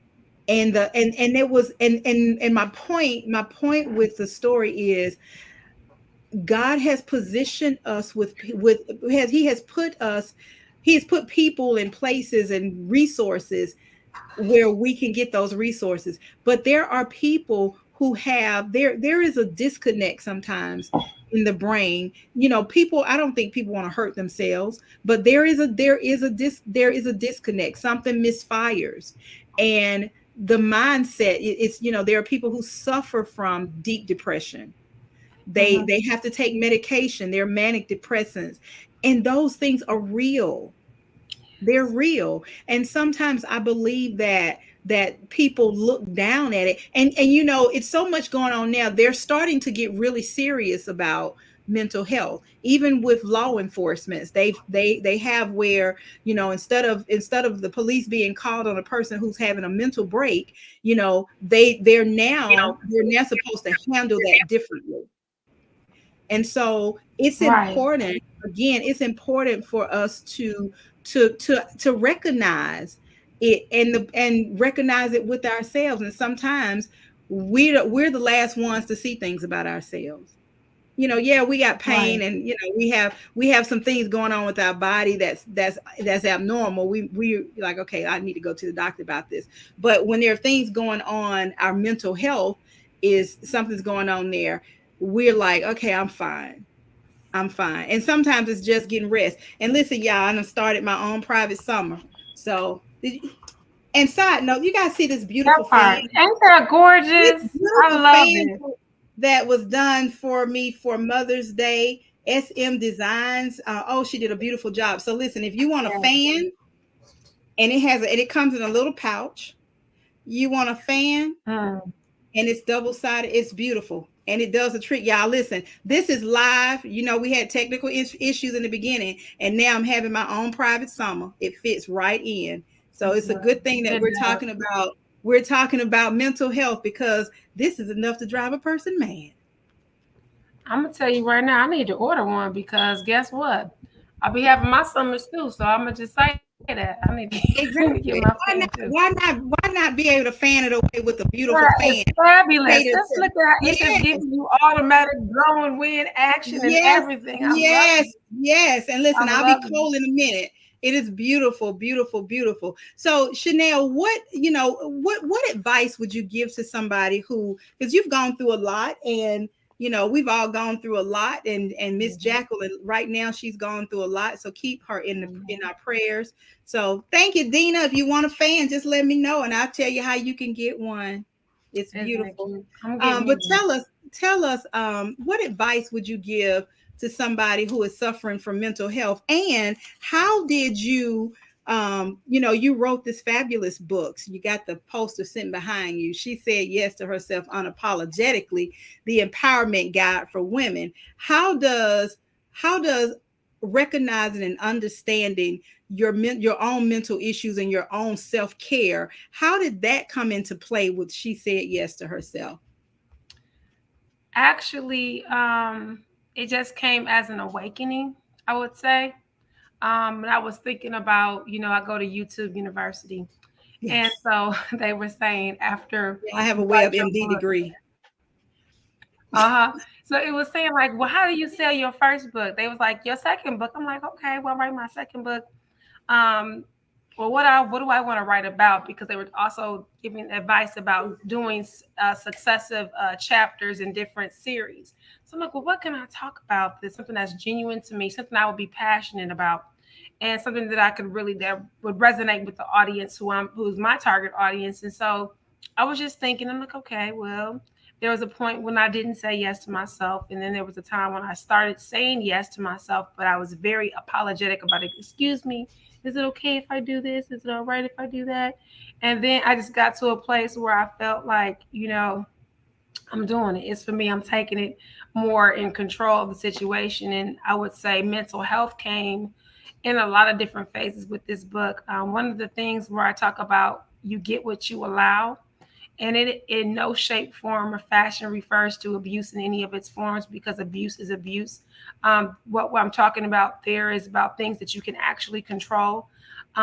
it was, and my point with the story is, God has positioned us he has put people in places and resources where we can get those resources. But there are people who there is a disconnect sometimes in the brain. I don't think people want to hurt themselves, but there is a disconnect. Something misfires. And the mindset, there are people who suffer from deep depression. They have to take medication. They're manic depressants, and those things are real. They're real. And sometimes I believe that people look down at it. And it's so much going on now. They're starting to get really serious about mental health, even with law enforcement. They have where, instead of the police being called on a person who's having a mental break, they're now supposed to handle that differently. And so it's important, again, it's important for us to recognize it, and recognize it with ourselves. And sometimes we're the last ones to see things about ourselves. Yeah, we got pain, and we have some things going on with our body that's abnormal. We like, okay, I need to go to the doctor about this. But when there are things going on, our mental health something's going on there. We're like, okay, I'm fine. And sometimes it's just getting rest. And listen, y'all, I done started my own private summer. So, and side note, you guys see this beautiful fan? Ain't that gorgeous? I love it. That was done for me for Mother's Day. SM Designs. She did a beautiful job. So listen, if you want a fan, and it comes in a little pouch. You want a fan, and it's double-sided. It's beautiful. And it does a trick. Y'all, listen, this is live. We had technical issues in the beginning, and now I'm having my own private summer. It fits right in. So it's a good thing that we're talking about mental health, because this is enough to drive a person mad. I'm going to tell you right now, I need to order one, because guess what? I'll be having my summers too. So I'm going to just say that. I need to get my fan too. Why not be able to fan it away with a beautiful fan? It's fabulous. Just look at it. It's just giving you automatic blowing wind action and everything. Yes. And listen, I'll be cold in a minute. It is beautiful, beautiful, beautiful. So Chanel, what advice would you give to somebody who, because you've gone through a lot, and we've all gone through a lot, and Miss Jacqueline right now, she's gone through a lot. So keep her in our prayers. So thank you, Dina. If you want a fan, just let me know and I'll tell you how you can get one. It's beautiful. I'm getting But you. tell us, what advice would you give to somebody who is suffering from mental health, and how did you, you wrote this fabulous books. You got the poster sitting behind you. She said yes to herself unapologetically, the empowerment guide for women. How does recognizing and understanding your own mental issues and your own self-care, how did that come into play with she said yes to herself? Actually, it just came as an awakening, I would say. And I was thinking about, I go to YouTube University. And Yes. so they were saying after I have a you write web your MD book, degree. so it was saying like, well, how do you sell your first book? They was like, your second book. I'm like, okay, well, I'll write my second book. Um, well, what do I want to write about? Because they were also giving advice about doing successive chapters in different series. So I'm like, well, what can I talk about? That's something that's genuine to me, something I would be passionate about, and something that I could really that would resonate with the audience who's my target audience. And so I was just thinking, I'm like, okay, well, there was a point when I didn't say yes to myself, and then there was a time when I started saying yes to myself, but I was very apologetic about it. Excuse me, is it okay if I do this? Is it all right if I do that? And then I just got to a place where I felt like, I'm doing it. It's for me. I'm taking it more in control of the situation. And I would say mental health came in a lot of different phases with this book. One of the things where I talk about you get what you allow, and it in no shape, form, or fashion refers to abuse in any of its forms, because abuse is abuse. What I'm talking about there is about things that you can actually control.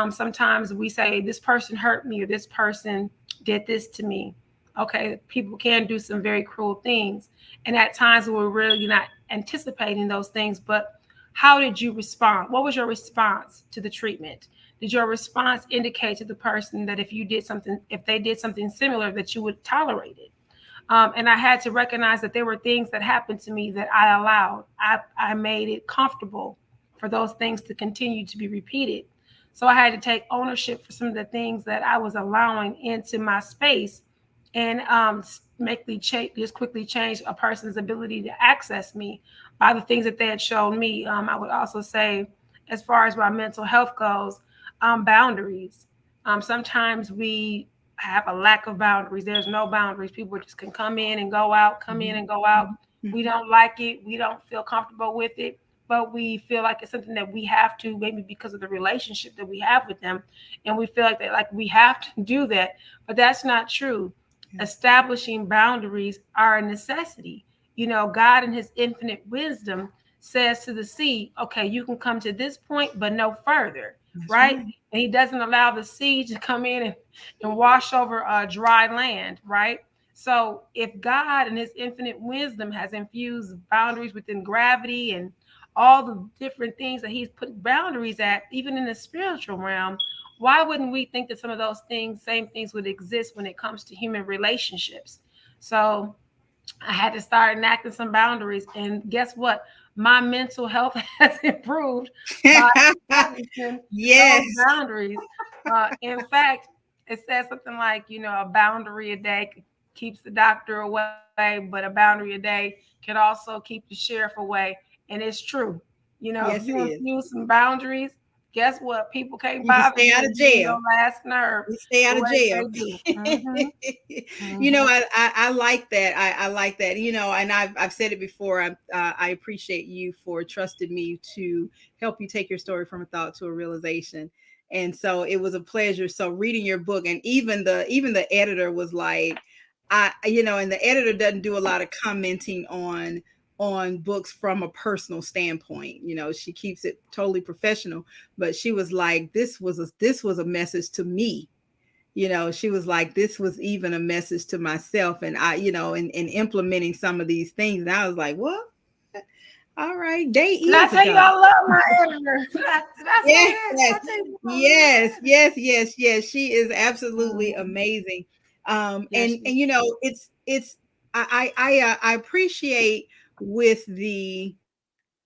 Sometimes we say this person hurt me, or this person did this to me. Okay, people can do some very cruel things, and at times we're really not anticipating those things. But how did you respond? What was your response to the treatment? Did your response indicate to the person that if they did something similar, that you would tolerate it? And I had to recognize that there were things that happened to me that I allowed. I made it comfortable for those things to continue to be repeated. So I had to take ownership for some of the things that I was allowing into my space, and just quickly change a person's ability to access me by the things that they had shown me. I would also say, as far as my mental health goes, boundaries. Sometimes we have a lack of boundaries. There's no boundaries. People just can come in and go out, come in and go out. We don't like it. We don't feel comfortable with it, but we feel like it's something that we have to, maybe because of the relationship that we have with them. And we feel like we have to do that, but that's not true. Establishing boundaries are a necessity. God in his infinite wisdom says to the sea, okay, you can come to this point, but no further. That's Right? right. And he doesn't allow the sea to come in and wash over dry land. Right? So if God in his infinite wisdom has infused boundaries within gravity and all the different things that he's put boundaries at, even in the spiritual realm, why wouldn't we think that some of those same things would exist when it comes to human relationships? So I had to start enacting some boundaries. And guess what? My mental health has improved by establishing Yes. those boundaries. In fact, it says something like, a boundary a day keeps the doctor away, but a boundary a day can also keep the sheriff away. And it's true. If Yes, you it is. infuse some boundaries, guess what? People can't You can bother stay you out and of get on jail. your last nerve We stay the out of way jail. they do. Mm-hmm. Mm-hmm. I like that. I like that. And I've said it before. I appreciate you for trusting me to help you take your story from a thought to a realization. And so it was a pleasure. So reading your book, and even the editor was like, and the editor doesn't do a lot of commenting on books from a personal standpoint. She keeps it totally professional, but she was like, this was a message to me. She was like, this was even a message to myself, and I, in implementing some of these things. And I was like, what? All right. Day Did I is tell you ago. I love my editor? Did I say Yes, that? Did yes, I tell you I love yes, my yes, yes, yes. She is absolutely editor? amazing. Yes, And you know, it's I appreciate with the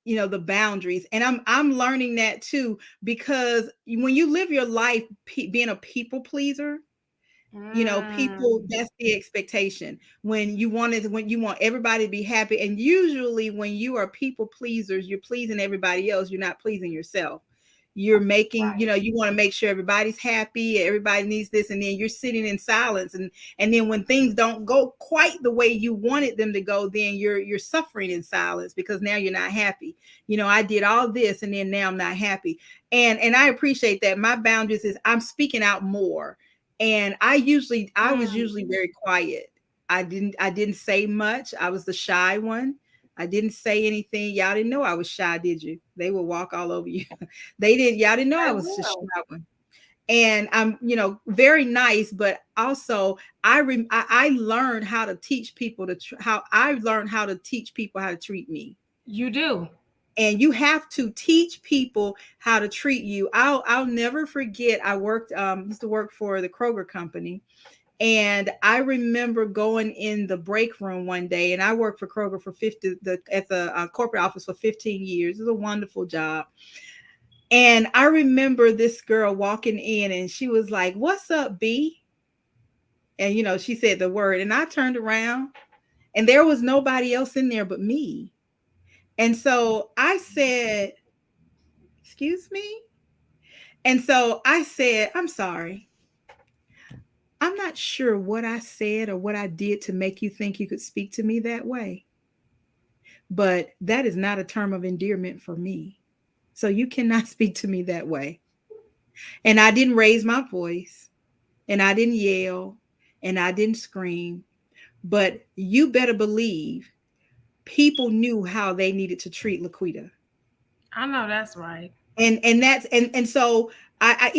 the boundaries, and I'm learning that too, because when you live your life being a people pleaser, people, that's the expectation. When you want everybody to be happy, and usually when you are people pleasers, you're pleasing everybody else, you're not pleasing yourself. You're making, right. you want to make sure everybody's happy, everybody needs this, and then you're sitting in silence, and then when things don't go quite the way you wanted them to go, then you're suffering in silence because now you're not happy. I did all this and then now I'm not happy. And I appreciate that. My boundaries is I'm speaking out more. And I was usually very quiet. I didn't say much. I was the shy one. I didn't say anything. Y'all didn't know I was shy, did you? They would walk all over you. Y'all didn't know I I was the shy will. one. And I'm, very nice, but also I learned how to teach people how I learned how to teach people how to treat me. You do. And you have to teach people how to treat you. I'll never forget. I used to work for the Kroger company, and I remember going in the break room one day, and I worked for Kroger for at the corporate office for 15 years. It was a wonderful job. And I remember this girl walking in, and she was like, "What's up, B?" And she said the word, and I turned around, and there was nobody else in there but me. And so I said, "Excuse me?" And so I said, "I'm sorry. I'm not sure what I said or what I did to make you think you could speak to me that way. But that is not a term of endearment for me. So you cannot speak to me that way." And I didn't raise my voice, and I didn't yell, and I didn't scream. But you better believe people knew how they needed to treat LaQuita. I know that's right. And that's and so I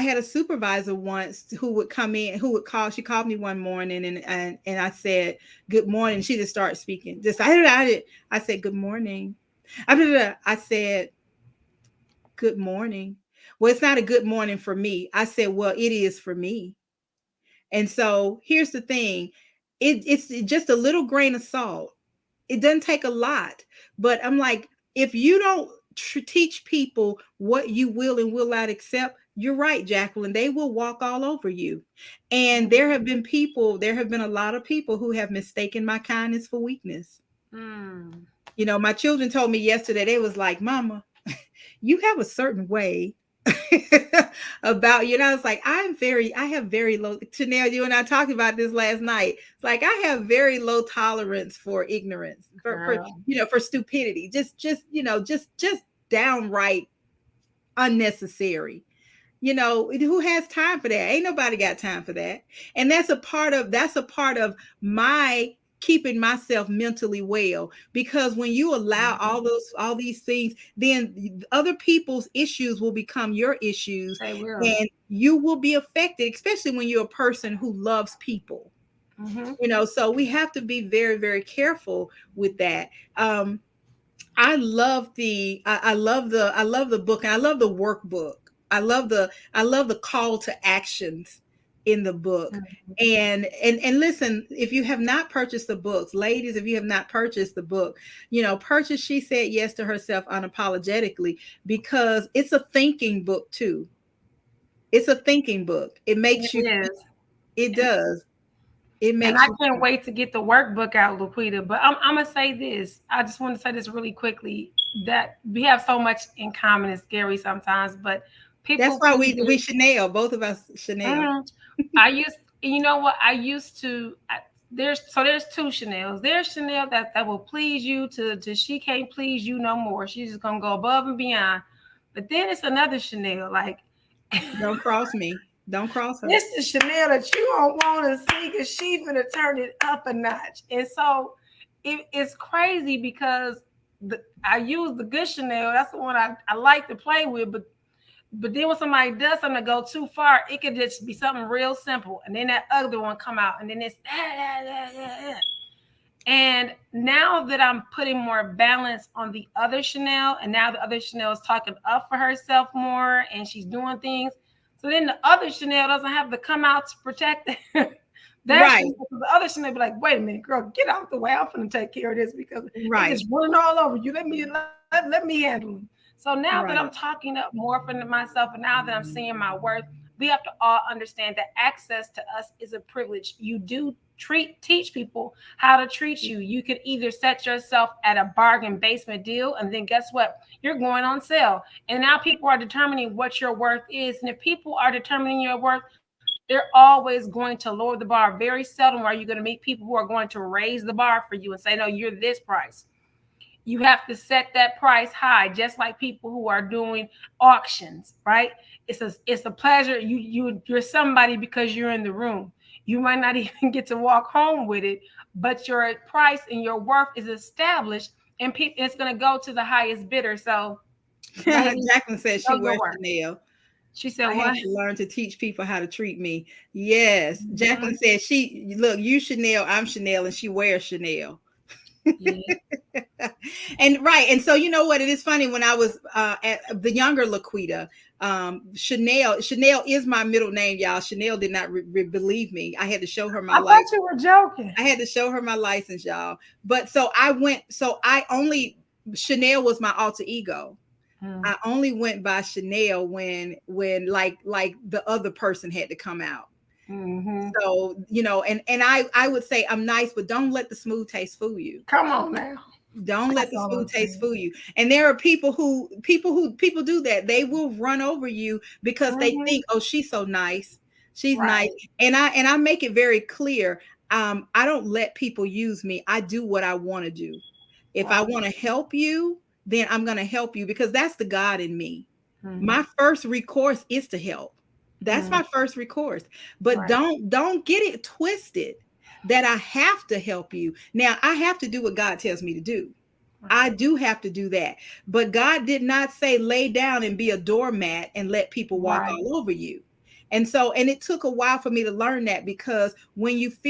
had a supervisor once who would come in, who would call. She called me one morning, and I said good morning. She just started speaking. I said good morning. I said good morning. Well, it's not a good morning for me. I said, well, it is for me. And so here's the thing. It's just a little grain of salt. It doesn't take a lot. But I'm like, if you don't teach people what you will and will not accept, you're right, Jacqueline. They will walk all over you. And there have been a lot of people who have mistaken my kindness for weakness. Mm. My children told me yesterday, they was like, Mama, you have a certain way about you. And I was like, I have very low. Chanel, you and I talked about this last night. It's like I have very low tolerance for ignorance, Girl. for stupidity, just downright unnecessary. Who has time for that? Ain't nobody got time for that. And that's a part of my keeping myself mentally well, because when you allow all these things, then other people's issues will become your issues, They will. and you will be affected, especially when you're a person who loves people. Mm-hmm. So we have to be very, very careful with that. I love the book, and I love the workbook. I love the call to actions in the book. Mm-hmm. And listen, if you have not purchased the books, ladies, if you have not purchased the book, purchase She Said Yes to Herself Unapologetically, because it's a thinking book too. It's a thinking book. It It makes you think. is. It does. It And makes I you can't think. wait to get the workbook out, LaQuita. But I'm gonna say this. I just want to say this really quickly, that we have so much in common. It's scary sometimes, but That's people why we pleasers. Chanel, both of us Chanel. Mhm. I used, you know what? I used to. There's two Chanels. There's Chanel that will please you to she can't please you no more. She's just gonna go above and beyond. But then it's another Chanel, like Don't cross me. Don't cross her. this is Chanel that you don't want to see because she's gonna turn it up a notch. And so it's crazy because I use the good Chanel. That's the one I like to play with. But then when somebody does something to go too far, it could just be something real simple. And then that other one come out, and then it's And now that I'm putting more balance on the other Chanel, and now the other Chanel is talking up for herself more and she's doing things. So then the other Chanel doesn't have to come out to protect that Right. Chanel. The other Chanel be like, wait a minute, girl, get out the way. I'm going to take care of this because they Right. just running all over you. Let me handle them. So now that Right. I'm talking up more for myself and now that I'm seeing my worth, we have to all understand that access to us is a privilege. You do teach people how to treat you. You could either set yourself at a bargain basement deal, and then guess what? You're going on sale. And now people are determining what your worth is. And if people are determining your worth, they're always going to lower the bar. Very seldom are you going to meet people who are going to raise the bar for you and say, no, you're this price. You have to set that price high, just like people who are doing auctions, right? It's a pleasure. You're somebody because you're in the room. You might not even get to walk home with it, but your price and your worth is established, and it's going to go to the highest bidder. So, ladies, Jacqueline said she know your wears worth. Chanel. She said, I have "What?" to learn to teach people how to treat me. Yes. Mm-hmm. Jacqueline said look, you Chanel, I'm Chanel, and she wears Chanel. Yeah. And right. And so, you know what? It is funny when I was at the younger LaQuita, Chanel is my middle name, y'all. Chanel did not believe me. I had to show her my I thought license. you were joking. I had to show her my license, y'all. But so I only, Chanel was my alter ego. I only went by Chanel when like the other person had to come out. Mm-hmm. So, and I would say I'm nice, but don't let the smooth taste fool you. Come on now. Don't let That's the all I'm smooth taste saying. fool you. And there are people do that. They will run over you because they Mm-hmm. think, oh, she's so nice. She's nice. Right. And I make it very clear. I don't let people use me. I do what I want to do. If I Right. want to help you, then I'm going to help you because that's the God in me. Mm-hmm. My first recourse is to help. That's my first recourse. But Right. don't get it twisted that I have to help you. Now, I have to do what God tells me to do. I Right. do have to do that. But God did not say lay down and be a doormat and let people walk Right. all over you. And it took a while for me to learn that because when you've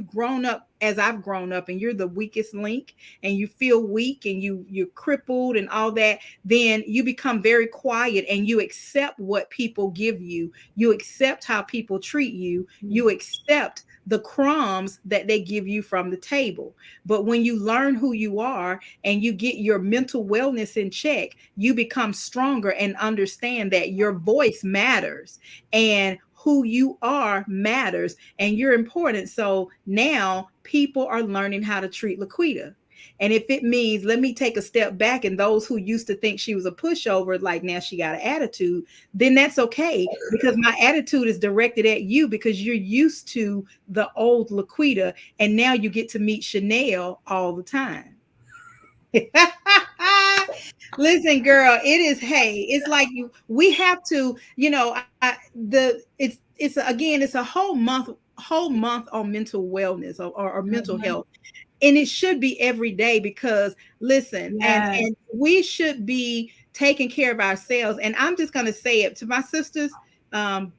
grown up as I've grown up and you're the weakest link and you feel weak and you're crippled and all that, then you become very quiet and you accept what people give you. You accept how people treat you. You accept the crumbs that they give you from the table. But when you learn who you are and you get your mental wellness in check, you become stronger and understand that your voice matters and who you are matters and you're important. So now people are learning how to treat LaQuita. And if it means let me take a step back and those who used to think she was a pushover, like now she got an attitude, then that's okay because my attitude is directed at you because you're used to the old LaQuita and now you get to meet Chanel all the time. Listen, girl, it is, hey, it's like we have to, it's a whole month on mental wellness or mental Mm-hmm. health. And it should be every day because listen, Yes. and we should be taking care of ourselves. And I'm just gonna say it to my sisters, um,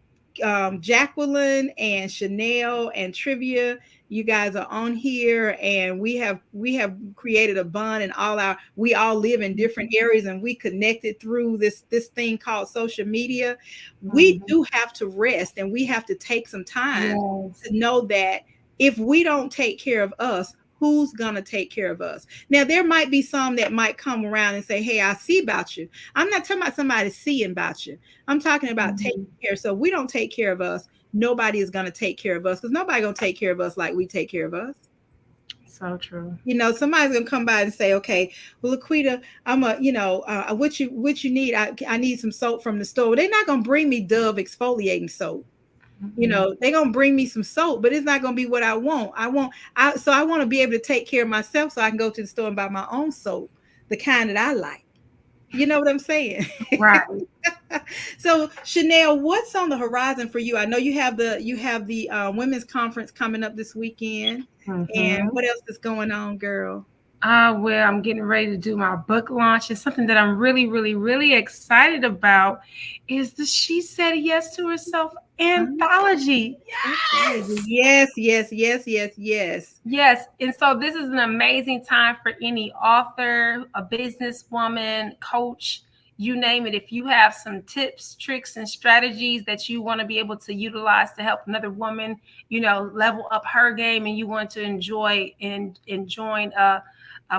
Jacqueline and Chanel and Trivia. You guys are on here, and we have created a bond, and we all live in different areas, and we connected through this thing called social media. We Mm-hmm. do have to rest, and we have to take some time Yes. to know that if we don't take care of us, who's going to take care of us? Now, there might be some that might come around and say, hey, I see about you. I'm not talking about somebody seeing about you. I'm talking about taking Mm-hmm. care. So if we don't take care of us, nobody is going to take care of us because nobody going to take care of us like we take care of us. So true. Somebody's gonna come by and say, "Okay, well, Laquita, what you need? I need some soap from the store." They're not gonna bring me Dove exfoliating soap. Mm-hmm. They're gonna bring me some soap, but it's not gonna be what I want. I want to be able to take care of myself so I can go to the store and buy my own soap, the kind that I like. You know what I'm saying? Right. So Chanel, what's on the horizon for you? I know you have the women's conference coming up this weekend, and Mm-hmm. what else is going on, girl? Well, I'm getting ready to do my book launch, and something that I'm really, really, really excited about is that she said yes to herself Anthology. Anthology. Yes. Yes, yes, yes, yes, yes. Yes. And so this is an amazing time for any author, a businesswoman, coach, you name it. If you have some tips, tricks, and strategies that you want to be able to utilize to help another woman, level up her game, and you want to enjoy and join a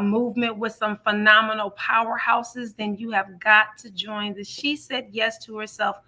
movement with some phenomenal powerhouses, then you have got to join the She Said Yes to Herself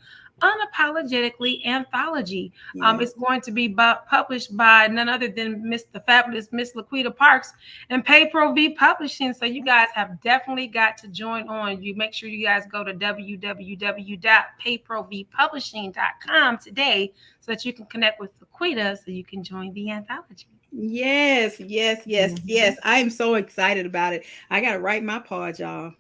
Unapologetically Anthology. Yes. It's going to be published by none other than the fabulous Miss LaQuita Parks and T.R.I.V.I.A Publishing. So you guys have definitely got to join on. You make sure you guys go to www.payprovipublishing.com today so that you can connect with LaQuita so you can join the anthology. Yes, yes, yes, Mhm. yes. I am so excited about it. I gotta write my part, y'all.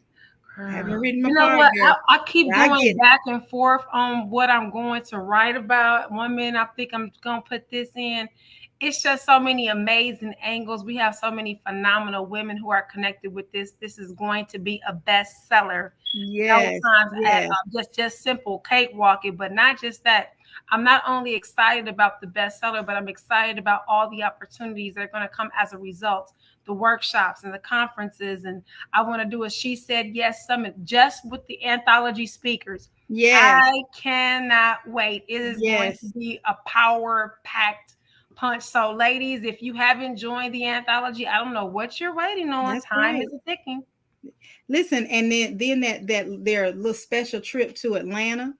I haven't Girl. written my You know part, what? girl. I keep But I going get it. back and forth on what I'm going to write about. One minute I think I'm going to put this in. It's just so many amazing angles. We have so many phenomenal women who are connected with this. This is going to be a bestseller. No Yes, times at yes. just simple cakewalking, but not just that. I'm not only excited about the bestseller, but I'm excited about all the opportunities that are going to come as a result, the workshops and the conferences. And I want to do a She Said Yes summit just with the anthology speakers. Yes, I cannot wait. It is going to yes. be a power packed punch. So, ladies, if you haven't joined the anthology, I don't know what you're waiting on. That's Time right. is ticking. Listen, and then that their little special trip to Atlanta.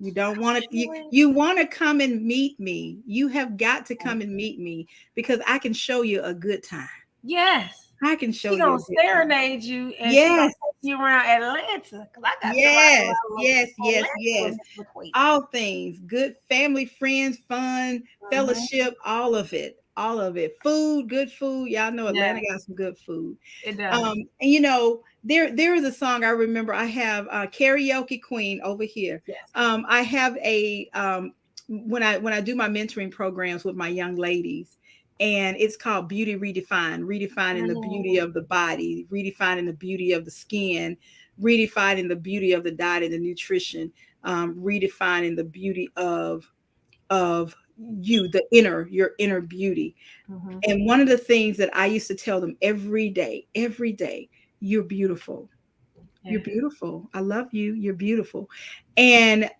You don't want to you want to come and meet me. You have got to come and meet me because I can show you a good time. Yes. I can She show you a gonna good time. serenade you and she gonna Yes, take you around Atlanta. Cause I got to ride yes, around yes, yes, Atlanta with yes. Miss LaQuita. All things good, family, friends, fun, Mhm. fellowship, all of it. All of it. Food, good food. Y'all know Atlanta Yes, got some good food. it does. And there is a song I remember. I have karaoke queen over here. Yes. I have a when I do my mentoring programs with my young ladies, and it's called Beauty Redefined, redefining the beauty Mm, of the body, redefining the beauty of the skin, redefining the beauty of the diet and the nutrition, redefining the beauty of you, your inner beauty. mhm. And one of the things that I used to tell them every day, you're beautiful. You're Yeah. beautiful. I love you. You're beautiful. And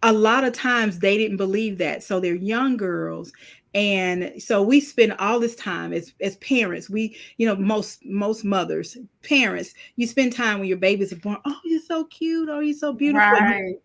a lot of times they didn't believe that. So they're young girls. And so we spend all this time as parents. We, most mothers, parents, you spend time when your babies are born. Oh, you're so cute. Oh, you're so beautiful. Right.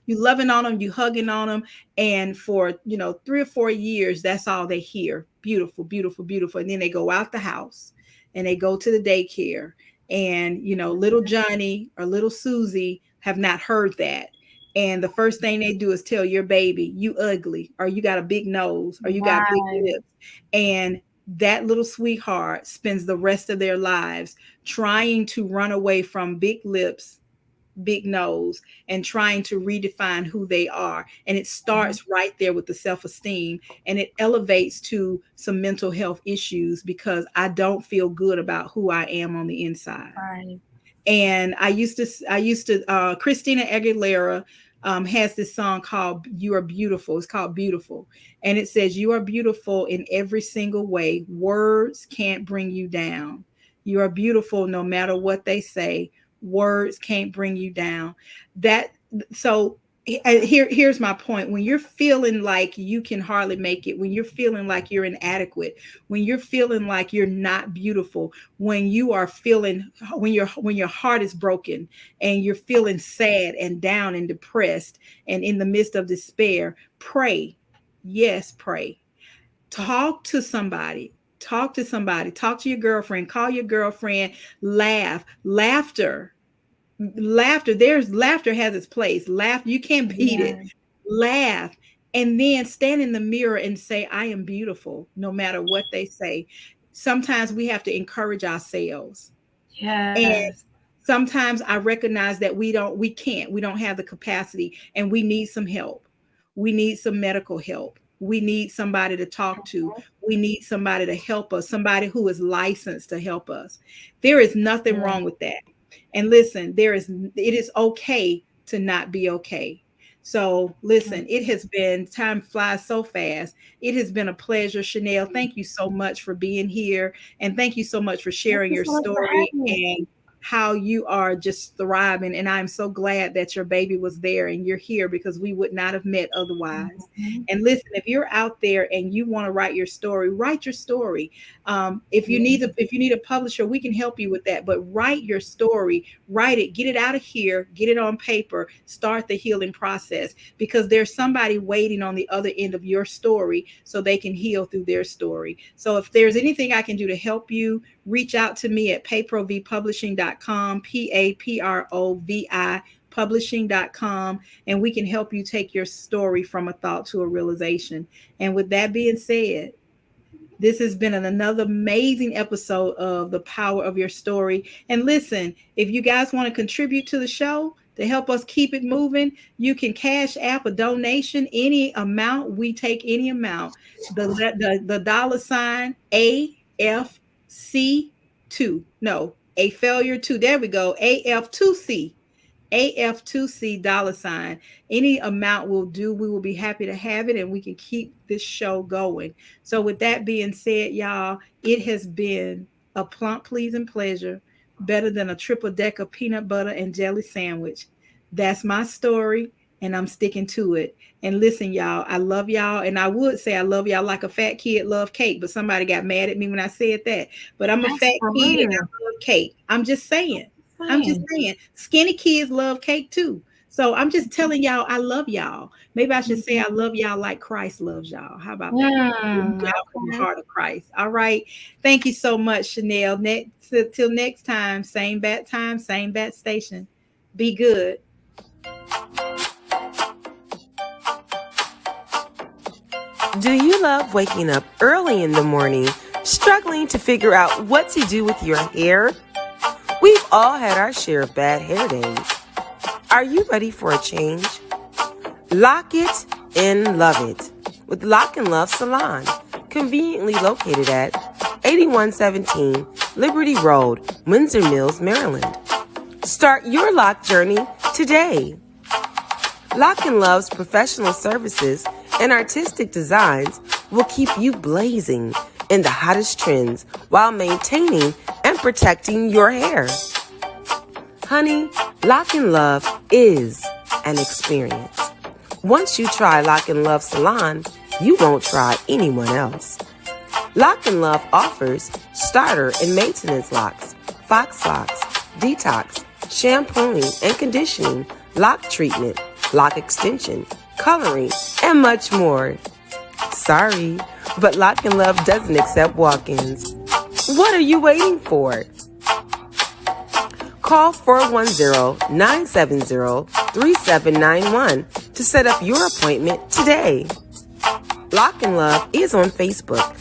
You loving on them, you hugging on them, and for 3 or 4 years, that's all they hear. Beautiful, beautiful, beautiful. And then they go out the house and they go to the daycare, and little Johnny or little Susie have not heard that. And the first thing they do is tell your baby, you ugly, or you got a big nose, or you got big Right. lips. And that little sweetheart spends the rest of their lives trying to run away from big lips, big nose, and trying to redefine who they are. And it Mhm. starts right there with the self-esteem, and it elevates to some mental health issues because I don't feel good about who I am on the inside. Right. And Christina Aguilera has this song called You Are Beautiful. It's called Beautiful. And it says, you are beautiful in every single way. Words can't bring you down. You are beautiful no matter what they say. Words can't bring you down. That so here's my point. When you're feeling like you can hardly make it, when you're feeling like you're inadequate, when you're feeling like you're not beautiful, when you are feeling when your heart is broken and you're feeling sad and down and depressed and in the midst of despair, pray. Yes, pray. Talk to somebody. Talk to somebody. Talk to your girlfriend. Call your girlfriend. Laugh. Laughter has its place. Laughter, you can't beat it. Yeah. Laugh, and then stand in the mirror and say, I am beautiful, no matter what they say. Sometimes we have to encourage ourselves. And Yes. sometimes I recognize that we don't have the capacity, and we need some help. We need some medical help. We need somebody to talk to. We need somebody to help us, somebody who is licensed to help us. There is nothing Yeah. wrong with that. And listen, it is okay to not be okay. So listen, it has been, time flies so fast. It has been a pleasure. Chanel, thank you so much for being here. And thank you so much for Thank sharing you your so much for story having me. and how you are just thriving. And I'm so glad that your baby was there and you're here, because we would not have met otherwise. Mhm. And listen, if you're out there and you want to write your story, write your story. If you need a publisher, we can help you with that. But write your story, write it, get it out of here, get it on paper, start the healing process, because there's somebody waiting on the other end of your story so they can heal through their story. So if there's anything I can do to help you, reach out to me at paprovpublishing.com, PAPROVI publishing.com, and we can help you take your story from a thought to a realization. And with that being said, this has been another amazing episode of The Power of Your Story. And listen, if you guys want to contribute to the show to help us keep it moving, you can cash app a donation, any amount. We take any amount. The dollar sign AFC2. No, a failure two. There we go. AF2C. AF2C dollar sign. Any amount will do. We will be happy to have it, and we can keep this show going. So, with that being said, y'all, it has been a plump, pleasing pleasure, better than a triple decker peanut butter and jelly sandwich. That's my story, and I'm sticking to it. And listen, y'all, I love y'all, and I would say I love y'all like a fat kid love cake, but somebody got mad at me when I said that. But I'm a That's fat for kid and I real. love cake. I'm just saying. I'm just Same. saying, skinny kids love cake too. So I'm just telling y'all, I love y'all. Maybe I should say I love y'all like Christ loves y'all. How about that? Love y'all from the Okay. heart of Christ. All right. Thank you so much, Chanel. Till next time, same bat time, same bat station. Be good. Do you love waking up early in the morning, struggling to figure out what to do with your hair? We've all had our share of bad hair days. Are you ready for a change? Lock it and love it with Lock and Love Salon, conveniently located at 8117 Liberty Road, Windsor Mills, Maryland. Start your lock journey today. Lock and Love's professional services and artistic designs will keep you blazing in the hottest trends while maintaining and protecting your hair. Honey, Lock and Love is an experience. Once you try Lock and Love Salon, you won't try anyone else. Lock and Love offers starter and maintenance locks, fox locks, detox, shampooing and conditioning, lock treatment, lock extension, coloring, and much more. Sorry, but Lock and Love doesn't accept walk-ins. What are you waiting for? Call 410-970-3791 to set up your appointment today. Lock and Love is on Facebook